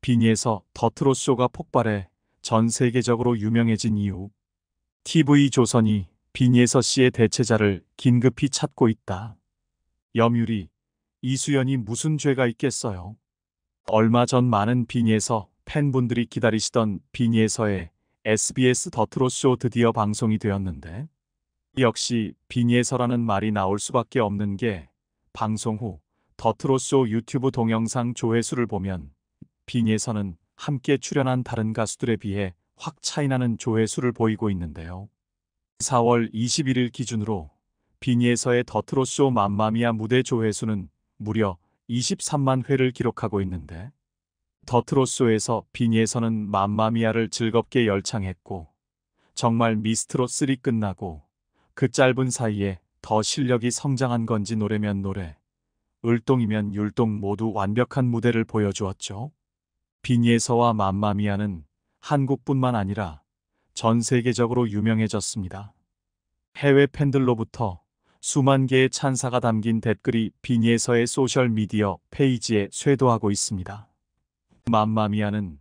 빈니에서 더트롯쇼가 폭발해 전 세계적으로 유명해진 이유. TV조선이 빈니에서 씨의 대체자를 긴급히 찾고 있다. 염유리, 이수연이 무슨 죄가 있겠어요? 얼마 전 많은 빈니에서 팬분들이 기다리시던 빈니에서의 SBS 더트롯쇼 드디어 방송이 되었는데, 역시 빈니에서라는 말이 나올 수밖에 없는 게 방송 후 더트롯쇼 유튜브 동영상 조회수를 보면 빈니에서는 함께 출연한 다른 가수들에 비해 확 차이나는 조회수를 보이고 있는데요. 4월 21일 기준으로 빈니에서의 더트롯쇼 맘마미아 무대 조회수는 무려 23만 회를 기록하고 있는데, 더트롯쇼에서 빈니에서는 맘마미아를 즐겁게 열창했고, 정말 미스트롯3 끝나고 그 짧은 사이에 더 실력이 성장한 건지 노래면 노래, 율동이면 율동 모두 완벽한 무대를 보여주었죠. 빈니에서와 맘마미아는 한국뿐만 아니라 전 세계적으로 유명해졌습니다. 해외 팬들로부터 수만 개의 찬사가 담긴 댓글이 빈니에서의 소셜미디어 페이지에 쇄도하고 있습니다. 맘마미아는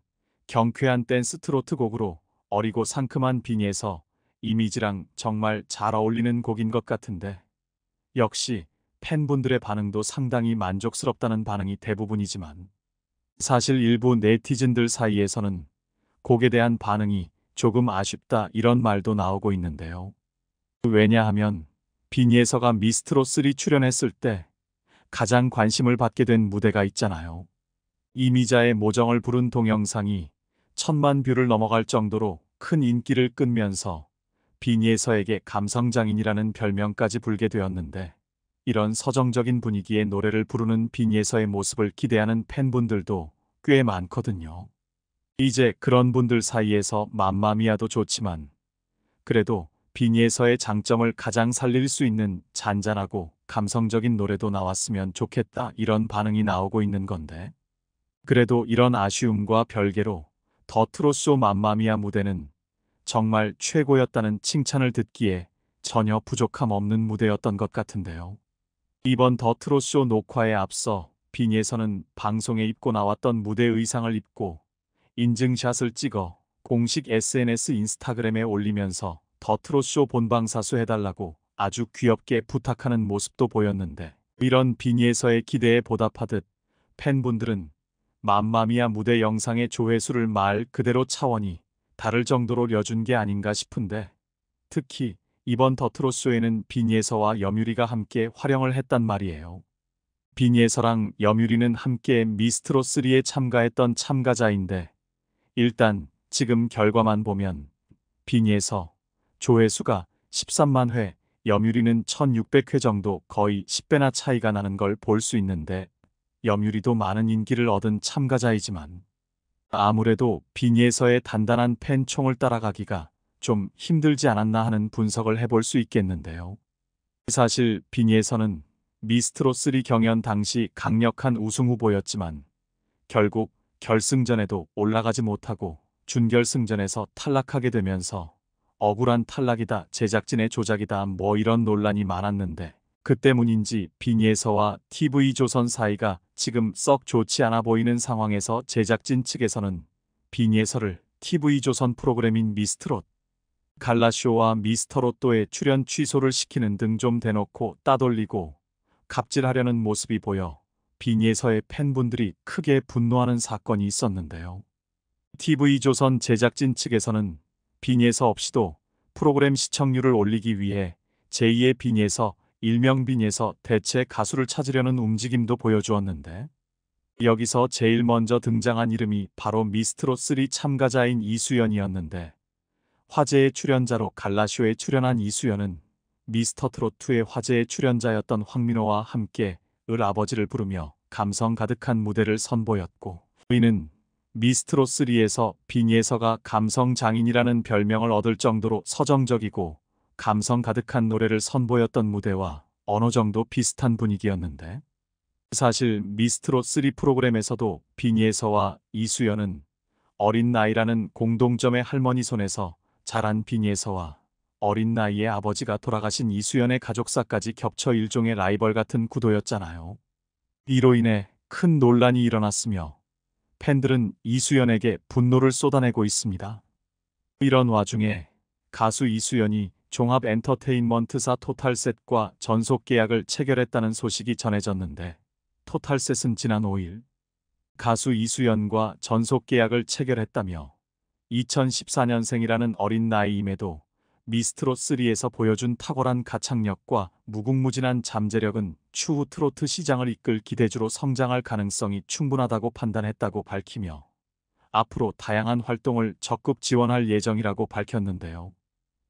경쾌한 댄스 트로트 곡으로 어리고 상큼한 빈니에서 이미지랑 정말 잘 어울리는 곡인 것 같은데, 역시 팬분들의 반응도 상당히 만족스럽다는 반응이 대부분이지만, 사실 일부 네티즌들 사이에서는 곡에 대한 반응이 조금 아쉽다 이런 말도 나오고 있는데요. 왜냐하면 빈니에서가 미스트롯3 출연했을 때 가장 관심을 받게 된 무대가 있잖아요. 이미자의 모정을 부른 동영상이 1000만 뷰를 넘어갈 정도로 큰 인기를 끌면서 빈니에서에게 감성장인이라는 별명까지 불게 되었는데, 이런 서정적인 분위기의 노래를 부르는 빈니에서의 모습을 기대하는 팬분들도 꽤 많거든요. 이제 그런 분들 사이에서 맘마미아도 좋지만, 그래도 빈니에서의 장점을 가장 살릴 수 있는 잔잔하고 감성적인 노래도 나왔으면 좋겠다 이런 반응이 나오고 있는 건데, 그래도 이런 아쉬움과 별개로 더트롯쇼 맘마미아 무대는 정말 최고였다는 칭찬을 듣기에 전혀 부족함 없는 무대였던 것 같은데요. 이번 더트롯쇼 녹화에 앞서 빈니에서는 방송에 입고 나왔던 무대 의상을 입고 인증샷을 찍어 공식 SNS 인스타그램에 올리면서 더트롯쇼 본방사수 해달라고 아주 귀엽게 부탁하는 모습도 보였는데, 이런 빈니에서의 기대에 보답하듯 팬분들은 맘마미아 무대 영상의 조회수를 말 그대로 차원이 다를 정도로 려준 게 아닌가 싶은데, 특히 이번 더트롯쇼에는 빈니에서와 염유리가 함께 활약을 했단 말이에요. 빈니에서랑 염유리는 함께 미스트롯3에 참가했던 참가자인데, 일단 지금 결과만 보면 빈니에서 조회수가 13만 회, 염유리는 1600회 정도, 거의 10배나 차이가 나는 걸 볼 수 있는데, 염유리도 많은 인기를 얻은 참가자이지만 아무래도 빈니에서의 단단한 팬총을 따라가기가 좀 힘들지 않았나 하는 분석을 해볼 수 있겠는데요. 사실 빈니에서는 미스트롯3 경연 당시 강력한 우승 후보였지만 결국 결승전에도 올라가지 못하고 준결승전에서 탈락하게 되면서 억울한 탈락이다, 제작진의 조작이다 뭐 이런 논란이 많았는데, 그 때문인지 빈니에서와 TV조선 사이가 지금 썩 좋지 않아 보이는 상황에서 제작진 측에서는 빈니에서를 TV조선 프로그램인 미스트롯, 갈라쇼와 미스터롯도에 출연 취소를 시키는 등 좀 대놓고 따돌리고 갑질하려는 모습이 보여 빈니에서의 팬분들이 크게 분노하는 사건이 있었는데요. TV조선 제작진 측에서는 빈니에서 없이도 프로그램 시청률을 올리기 위해 제2의 빈니에서, 일명 빈니에서 대체 가수를 찾으려는 움직임도 보여주었는데, 여기서 제일 먼저 등장한 이름이 바로 미스트롯3 참가자인 이수연이었는데, 화제의 출연자로 갈라쇼에 출연한 이수연은 미스터트롯2의 화제의 출연자였던 황민호와 함께 을 아버지를 부르며 감성 가득한 무대를 선보였고, 이는 미스트롯3에서 빈니에서가 감성 장인이라는 별명을 얻을 정도로 서정적이고 감성 가득한 노래를 선보였던 무대와 어느 정도 비슷한 분위기였는데, 사실 미스트롯3 프로그램에서도 빈니에서와 이수연은 어린 나이라는 공동점의 할머니 손에서 자란 빈니에서와 어린 나이에 아버지가 돌아가신 이수연의 가족사까지 겹쳐 일종의 라이벌 같은 구도였잖아요. 이로 인해 큰 논란이 일어났으며 팬들은 이수연에게 분노를 쏟아내고 있습니다. 이런 와중에 가수 이수연이 종합 엔터테인먼트사 토탈셋과 전속 계약을 체결했다는 소식이 전해졌는데, 토탈셋은 지난 5일 가수 이수연과 전속 계약을 체결했다며 2014년생이라는 어린 나이임에도 미스트롯3에서 보여준 탁월한 가창력과 무궁무진한 잠재력은 추후 트로트 시장을 이끌 기대주로 성장할 가능성이 충분하다고 판단했다고 밝히며 앞으로 다양한 활동을 적극 지원할 예정이라고 밝혔는데요.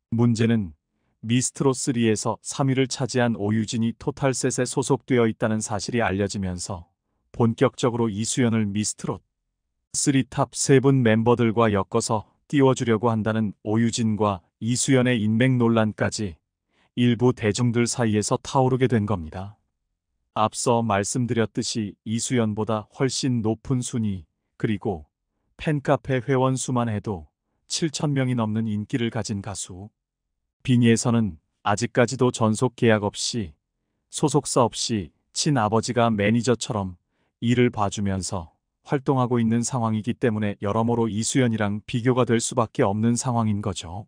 문제는 미스트롯3에서 3위를 차지한 오유진이 토탈셋에 소속되어 있다는 사실이 알려지면서 본격적으로 이수연을 미스트롯3 탑 3분 멤버들과 엮어서 띄워주려고 한다는 오유진과 이수연의 인맥 논란까지 일부 대중들 사이에서 타오르게 된 겁니다. 앞서 말씀드렸듯이 이수연보다 훨씬 높은 순위, 그리고 팬카페 회원 수만 해도 7,000명이 넘는 인기를 가진 가수 비니에서는 아직까지도 전속 계약 없이, 소속사 없이 친아버지가 매니저처럼 일을 봐주면서 활동하고 있는 상황이기 때문에 여러모로 이수연이랑 비교가 될 수밖에 없는 상황인 거죠.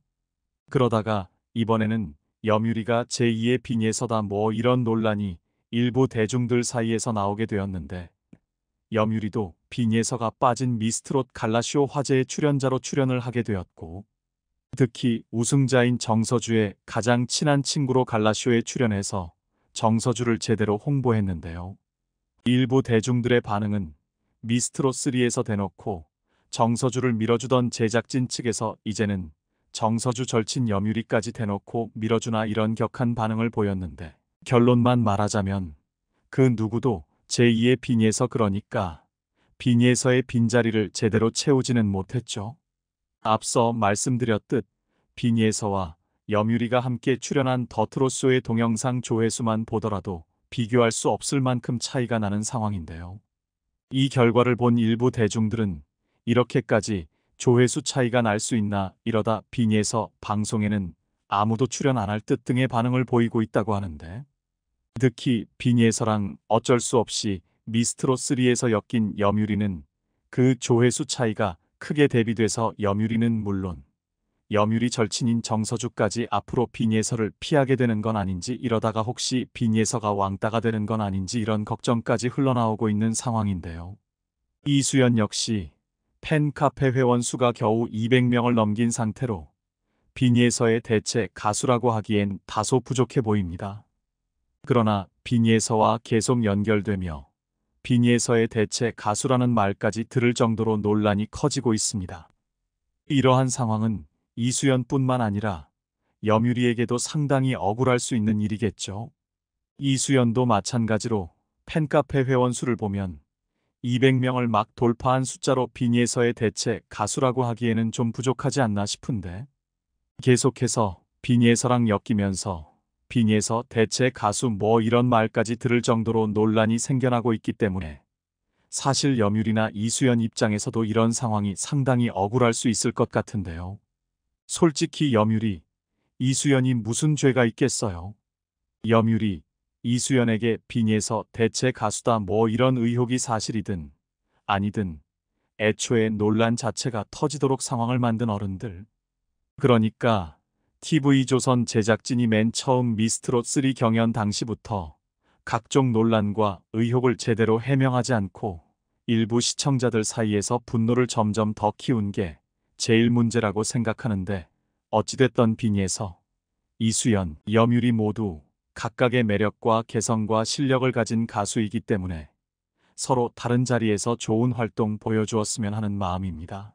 그러다가 이번에는 염유리가 제2의 비니에서다 뭐 이런 논란이 일부 대중들 사이에서 나오게 되었는데, 염유리도 비니에서가 빠진 미스트롯 갈라쇼 화제의 출연자로 출연을 하게 되었고, 특히 우승자인 정서주의 가장 친한 친구로 갈라쇼에 출연해서 정서주를 제대로 홍보했는데요. 일부 대중들의 반응은 미스트롯3에서 대놓고 정서주를 밀어주던 제작진 측에서 이제는 정서주 절친 염유리까지 대놓고 밀어주나 이런 격한 반응을 보였는데, 결론만 말하자면 그 누구도 제2의 비니에서, 그러니까 비니에서의 빈자리를 제대로 채우지는 못했죠. 앞서 말씀드렸듯 비니에서와 염유리가 함께 출연한 더 트롯쇼의 동영상 조회수만 보더라도 비교할 수 없을 만큼 차이가 나는 상황인데요. 이 결과를 본 일부 대중들은 이렇게까지 조회수 차이가 날 수 있나, 이러다 비니에서 방송에는 아무도 출연 안 할 듯 등의 반응을 보이고 있다고 하는데, 특히 비니에서랑 어쩔 수 없이 미스트롯3에서 엮인 염유리는 그 조회수 차이가 크게 대비돼서 염유리는 물론 염유리 절친인 정서주까지 앞으로 비니에서를 피하게 되는 건 아닌지, 이러다가 혹시 비니에서가 왕따가 되는 건 아닌지 이런 걱정까지 흘러나오고 있는 상황인데요. 이수연 역시 팬카페 회원 수가 겨우 200명을 넘긴 상태로 비니에서의 대체 가수라고 하기엔 다소 부족해 보입니다. 그러나 비니에서와 계속 연결되며 비니에서의 대체 가수라는 말까지 들을 정도로 논란이 커지고 있습니다. 이러한 상황은 이수연뿐만 아니라 염유리에게도 상당히 억울할 수 있는 일이겠죠. 이수연도 마찬가지로 팬카페 회원 수를 보면 200명을 막 돌파한 숫자로 비니에서의 대체 가수라고 하기에는 좀 부족하지 않나 싶은데, 계속해서 비니에서랑 엮이면서 비니에서 대체 가수 뭐 이런 말까지 들을 정도로 논란이 생겨나고 있기 때문에 사실 염유리나 이수연 입장에서도 이런 상황이 상당히 억울할 수 있을 것 같은데요. 솔직히 염유리, 이수연이 무슨 죄가 있겠어요? 염유리, 이수연에게 비니에서 대체 가수다 뭐 이런 의혹이 사실이든 아니든 애초에 논란 자체가 터지도록 상황을 만든 어른들. 그러니까 TV조선 제작진이 맨 처음 미스트롯3 경연 당시부터 각종 논란과 의혹을 제대로 해명하지 않고 일부 시청자들 사이에서 분노를 점점 더 키운 게 제일 문제라고 생각하는데, 어찌됐던 비니에서, 이수연, 염유리 모두 각각의 매력과 개성과 실력을 가진 가수이기 때문에 서로 다른 자리에서 좋은 활동 보여주었으면 하는 마음입니다.